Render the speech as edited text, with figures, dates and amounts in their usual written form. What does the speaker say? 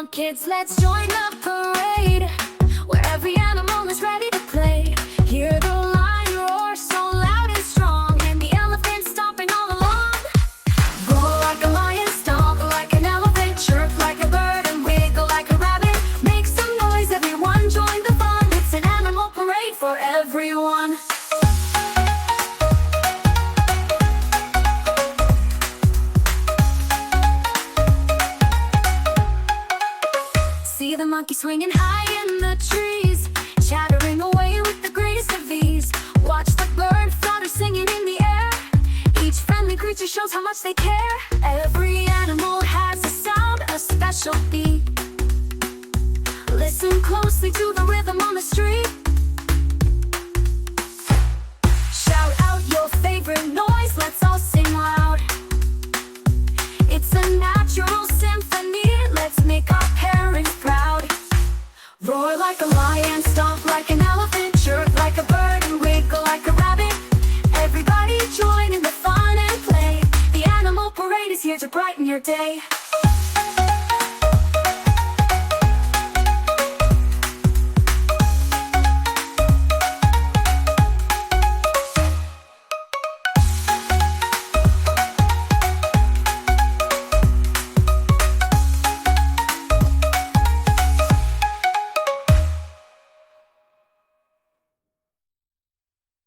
on kids, let's join the parade, where every animal is ready to play. Hear the lion roar so loud and strong, and the elephant stomping all along. Roar like a lion, stomp like an elephant, chirp like a bird, and wiggle like a rabbit. Make some noise, everyone join the fun. It's an animal parade for everyone. See the monkey swinging high in the trees, chattering away with the greatest of ease. Watch the bird flutter singing in the air. Each friendly creature shows how much they care. Every animal has a sound, a special beat. Listen closely to the rhythm on the street. Shout out your favorite noise, let's all sing loud. It's a natural symphony, let's make our parents proud. Roar like a lion, stomp like an elephant, chirp like a bird, and wiggle like a rabbit. Everybody join in the fun and play. The animal parade is here to brighten your day.